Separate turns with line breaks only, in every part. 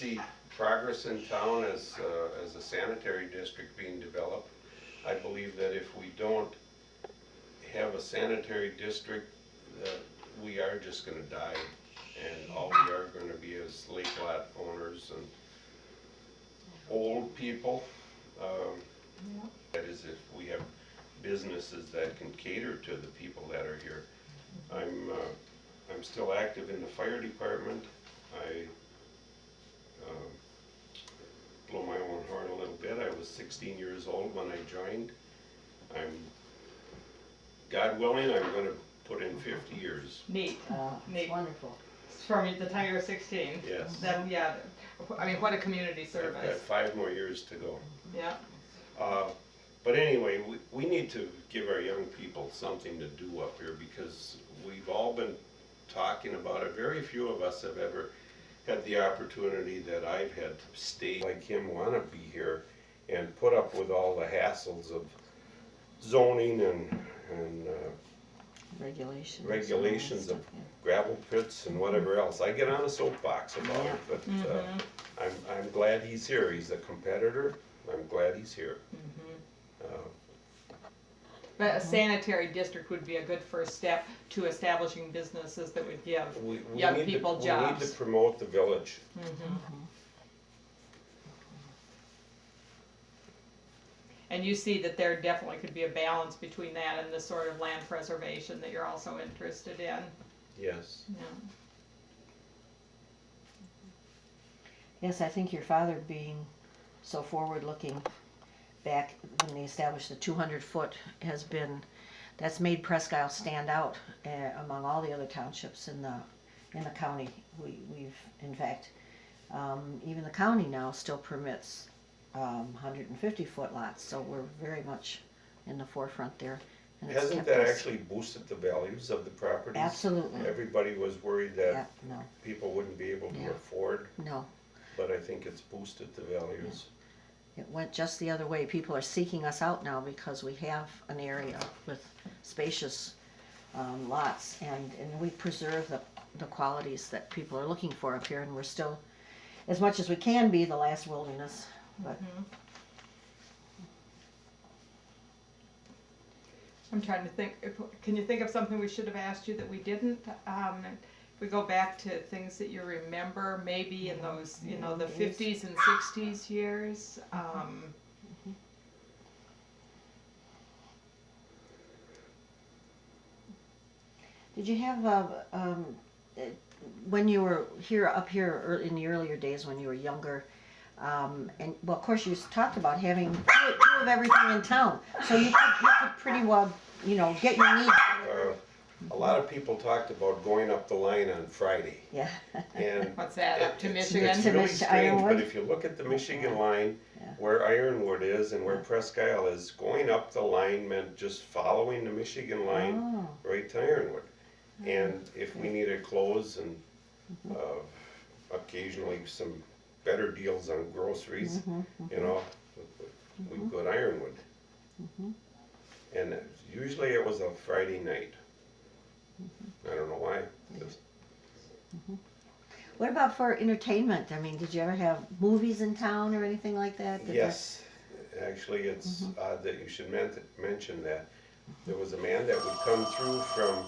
See progress in town as a sanitary district being developed. I believe that if we don't have a sanitary district, that we are just gonna die. And all we are gonna be is lake lot owners and old people. That is, if we have businesses that can cater to the people that are here. I'm still active in the fire department. I blow my own horn a little bit. I was 16 years old when I joined. God willing, I'm gonna put in 50 years.
Neat. Neat.
Wonderful.
From the time you were 16.
Yes.
Then, yeah, I mean, what a community
I've got
service.
5 more years to go.
Yeah.
But anyway, we need to give our young people something to do up here because we've all been talking about it. Very few of us have ever had the opportunity that I've had to stay like him, want to be here and put up with all the hassles of zoning and regulations of gravel pits and whatever else. I get on a soapbox about it, but I'm glad he's here. He's a competitor. I'm glad he's here.
But a sanitary district would be a good first step to establishing businesses that would give young people jobs.
We need to promote the village.
And you see that there definitely could be a balance between that and the sort of land preservation that you're also interested in.
Yes.
Yeah.
Yes, I think your father being so forward-looking back when they established the 200-foot that's made Presque Isle stand out among all the other townships in the county. We've in fact, even the county now still permits 150-foot lots, so we're very much in the forefront there. And it's
Hasn't
kept
that
us-
actually boosted the values of the properties?
Absolutely.
Everybody was worried
Yeah,
that
no,
people wouldn't be able to
Yeah.
afford,
no.
but I think it's boosted the values.
It went just the other way. People are seeking us out now because we have an area with spacious lots, and we preserve the qualities that people are looking for up here, and we're still, as much as we can be, the last wilderness. But
I'm trying to think, can you think of something we should have asked you that we didn't? If we go back to things that you remember, maybe in those, the 50s and 60s years.
did you have when you were up here in the earlier days when you were younger? And well, of course, you talked about having two of everything in town, so you could pretty well, get your needs.
A lot of people talked about going up the line on Friday.
Yeah.
And
What's that, up to Michigan?
It's
To
really
Mich-
strange,
Ironwood?
but if you look at the Michigan line,
Yeah.
where Ironwood is and where Presque Isle is, going up the line meant just following the Michigan line
Oh.
right to Ironwood. And if we needed clothes and occasionally some better deals on groceries, we'd go to Ironwood. And usually it was a Friday night. I don't know why. Just
What about for entertainment? I mean, did you ever have movies in town or anything like that?
Yes, actually, it's odd that you should mention that. There was a man that would come through from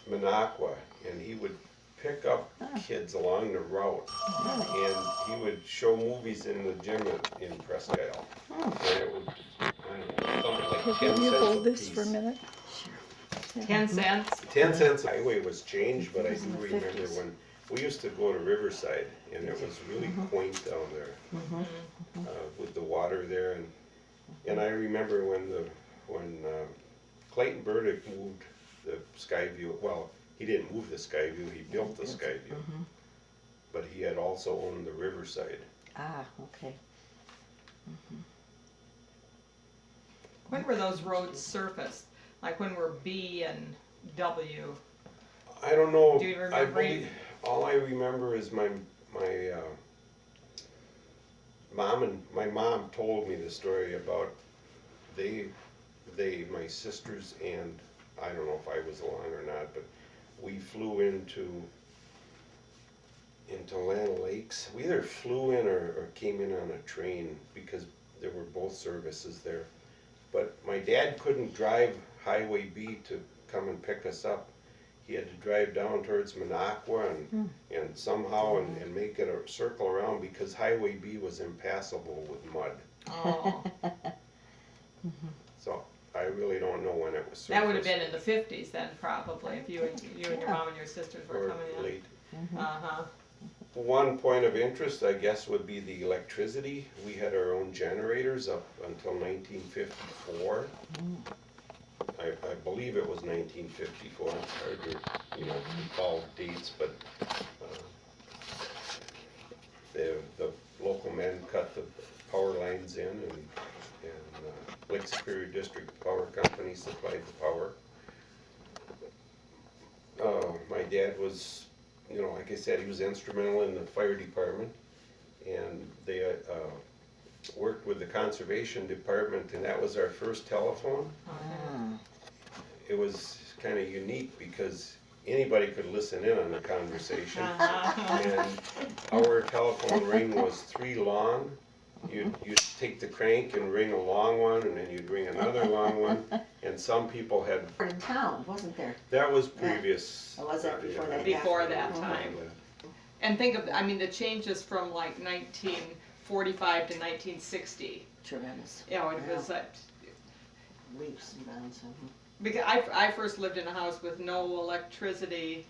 Minocqua, and he would pick up kids along the route, and he would show movies in the gym in Presque Isle. And it would, I don't know, something like 10
Can you
cents
hold
a
this for a
piece.
minute?
10 cents?
10 cents. The highway was changed, but I
was in
do
the
remember
50s.
when we used to go to Riverside, and it was really quaint down there with the water there. And I remember when Clayton Burdick moved the Skyview. Well, he didn't move the Skyview; he built the Skyview. But he had also owned the Riverside.
Ah, okay.
When were those roads surfaced? Like when were B and W?
I don't know.
Do you
I
remember?
believe all I remember is my mom told me the story about my sisters, and I don't know if I was along or not, but we flew into into Land Lakes. We either flew in or came in on a train because there were both services there. But my dad couldn't drive Highway B to come and pick us up. He had to drive down towards Minocqua and somehow and make it a circle around because Highway B was impassable with mud.
Oh,
So I really don't know when it was surfaced.
that would have been in the 50s then, probably, if you and your mom and your sisters were
Or
coming in.
late.
Uh-huh.
One point of interest, I guess, would be the electricity. We had our own generators up until 1954. I believe it was 1954. It's hard to, recall dates, but the local men cut the power lines in, and Lake Superior District Power Company supplied the power. My dad was, like I said, he was instrumental in the fire department, and they worked with the conservation department, and that was our first telephone. It was kind of unique because anybody could listen in on the conversation, and our telephone ring was 3 long. You'd take the crank and ring a long one, and then you'd ring another long one, and some people had,
In town, wasn't there?
that was previous.
Or was that before that?
Before that
Mhm.
time. And think of, the changes from like 1945 to 1960.
Tremendous.
It was like,
Leaps and bounds.
because I first lived in a house with no electricity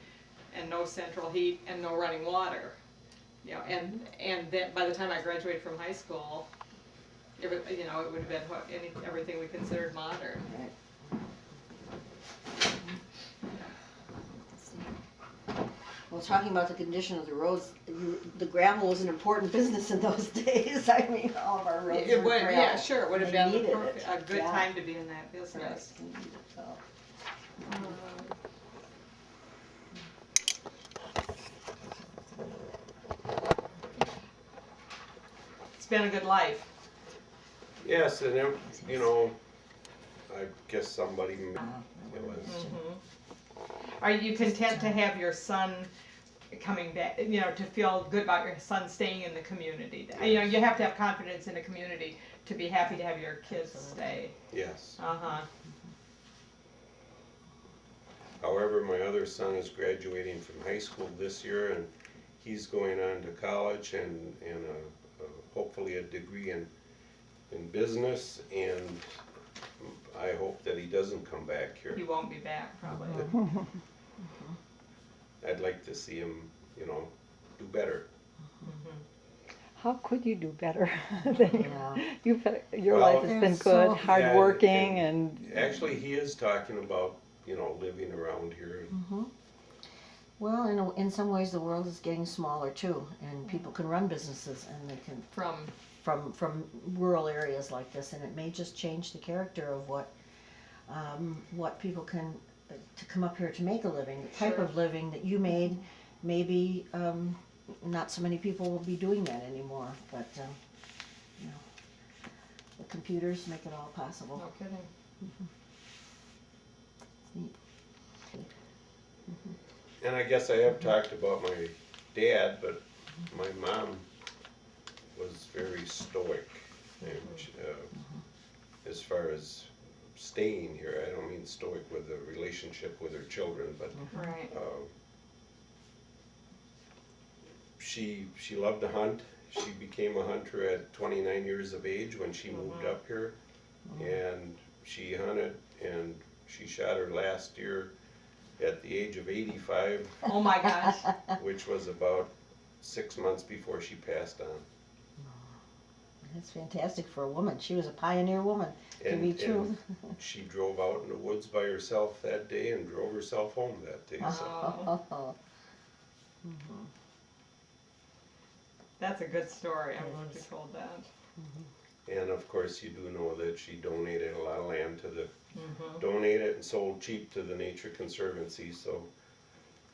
and no central heat and no running water. And then by the time I graduated from high school, it would, it would have been everything we considered modern.
Right. Well, talking about the condition of the roads, the gravel was an important business in those days. I mean, all of our roads
It
were
would,
gravel.
yeah, sure, it would have
They
been
needed
a good
Yeah.
time to be in that business.
Right, they needed it, so.
It's been a good life.
Yes, and I guess somebody, it was,
Are you content to have your son coming back, to feel good about your son staying in the community? You have to have confidence in the community to be happy to have your kids stay.
yes.
Uh-huh.
However, my other son is graduating from high school this year, and he's going on to college and hopefully a degree in business, and I hope that he doesn't come back
He
here.
won't be back, probably.
I'd like to see him, do better.
How could you do better? than
Yeah.
your
Well,
life has been
It's so-
good, hardworking, and
Actually, he is talking about, living around here.
Well, in some ways, the world is getting smaller too, and people can run businesses, and they can from rural areas like this, and it may just change the character of what people can to come up here to make a living. The type
Sure.
of living that you made, maybe not so many people will be doing that anymore. But the computers make it all possible.
No kidding.
Neat.
And I guess I have talked about my dad, but my mom was very stoic, and as far as staying here, I don't mean stoic with the relationship with her children, but
Right.
she loved to hunt. She became a hunter at 29 years of age when she moved up here, and she hunted, and she shot her last deer at the age of 85,
Oh my gosh.
which was about 6 months before she passed on.
That's fantastic for a woman. She was a pioneer woman, to be
And
true.
she drove out in the woods by herself that day and drove herself home that day. So
Oh, that's a good story. I'm glad you told that.
and of course, you do know that she donated a lot of land to the donated and sold cheap to the Nature Conservancy. So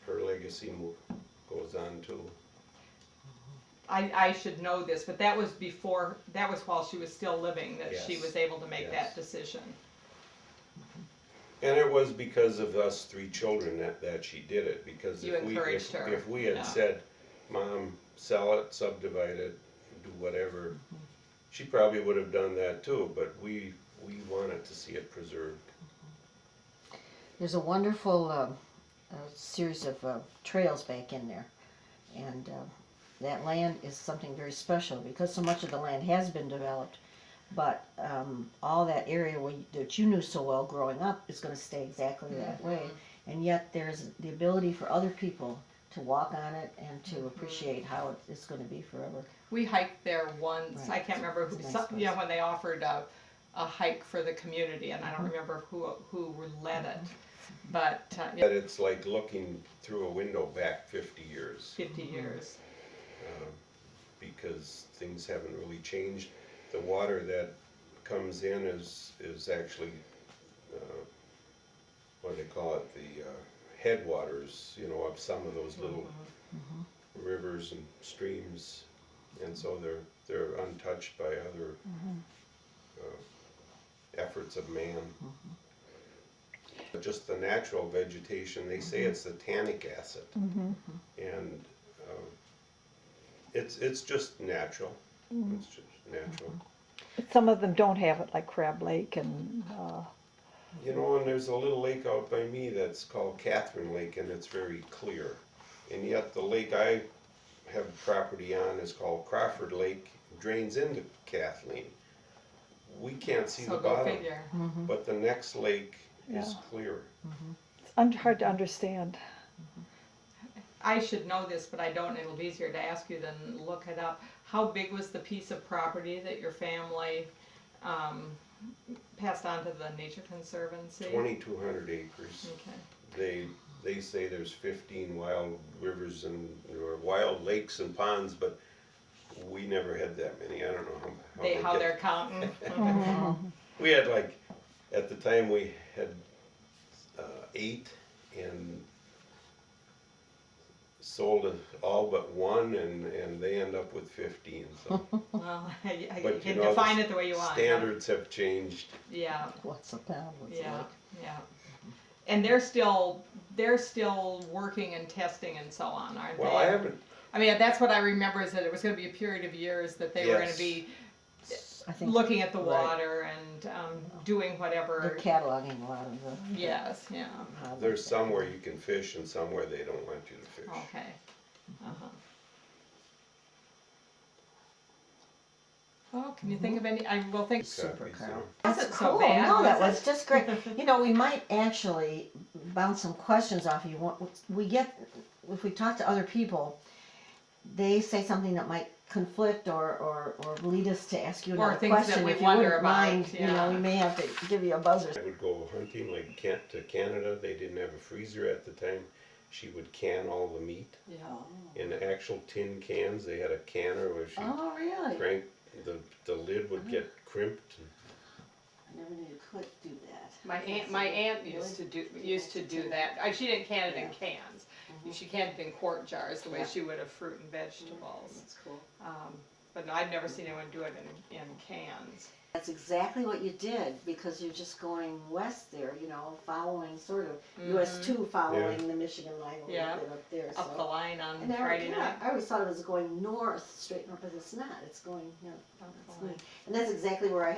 her legacy goes on too.
I should know this, but that was while she was still living that she
Yes.
was able to make
Yes.
that decision.
And it was because of us 3 children that she did it. Because
You encouraged her,
if we had
yeah.
said, Mom sell it, subdivide it, do whatever. She probably would have done that too, but we wanted to see it preserved.
There's a wonderful series of trails back in there, and that land is something very special because so much of the land has been developed, but all that area that you knew so well growing up is going to stay exactly that way, and yet there's the ability for other people to walk on it and to appreciate how it's going to be forever.
We hiked there once, I
Right.
can't remember who,
It's a nice
you know,
place.
when they offered a hike for the community, and I don't remember who led it, but,
That it's like looking through a window back 50 years.
50 years.
Because things haven't really changed. The water that comes in is actually, what do they call it, the headwaters, you know, of some of those little rivers and streams, and so they're untouched by other efforts of man. Just the natural vegetation, they say it's the tannic acid, and it's just natural. It's just natural.
But some of them don't have it, like Crab Lake and,
You know, and there's a little lake out by me that's called Catherine Lake, and it's very clear. And yet the lake I have property on is called Crawford Lake, drains into Kathleen. We can't see
So
the
go
bottom,
figure.
but the next lake is
Yeah.
clear.
it's hard to understand.
I should know this, but I don't, it'll be easier to ask you than look it up. How big was the piece of property that your family, passed on to the Nature Conservancy?
2,200 acres.
Okay.
They say there's 15 wild rivers and, or wild lakes and ponds, but we never had that many. I don't know how they
They're
get.
counting.
We had like, at the time we had 8 and sold all but one, and they end up with 15. So
Well, you
But you
can
know,
define it the way you want. Huh?
standards have changed.
Yeah,
What's a pound? What's a
yeah,
lake?
yeah. And they're still working and testing and so on, aren't they?
Well, I haven't.
I mean, that's what I remember is that it was going to be a period of years that they were going
Yes.
to be
I think
looking at the
right.
water and doing
They're
whatever.
cataloging a lot of the.
Yes, yeah.
how
There's
they-
some where you can fish and some where they don't want you to fish.
Okay. Uh-huh. Well, can you think of any? I will think.
Super,
Copies,
Carl.
Wasn't
That's
so
cool.
bad,
No, that
was
was just great. You know, we might actually bounce some questions off you. We get, if we talk to other people, they say something that might conflict or lead us to ask you
Or
another
things that
question.
we
If you
wonder
wouldn't
about,
mind, you know,
yeah.
we may have to give you a buzzer.
I would go hunting like to Canada. They didn't have a freezer at the time. She would can all the meat
Yeah.
in actual tin cans. They had a canner where she
Oh, really?
cranked the lid would get crimped.
I never knew you could do that.
My aunt used to do that. She didn't can it in cans. She canned it in quart jars the way
Yeah.
she would of fruit and vegetables.
That's cool.
But I've never seen anyone do it in cans.
That's exactly what you did because you're just going west there, you know, following sort of US 2 following the Michigan line a
Yeah.
little bit up there.
Up the line on
And
Friday night.
I always thought it was going north, straight north, but it's not. It's going, you know,
Up the
it's
line.
neat. And that's exactly where I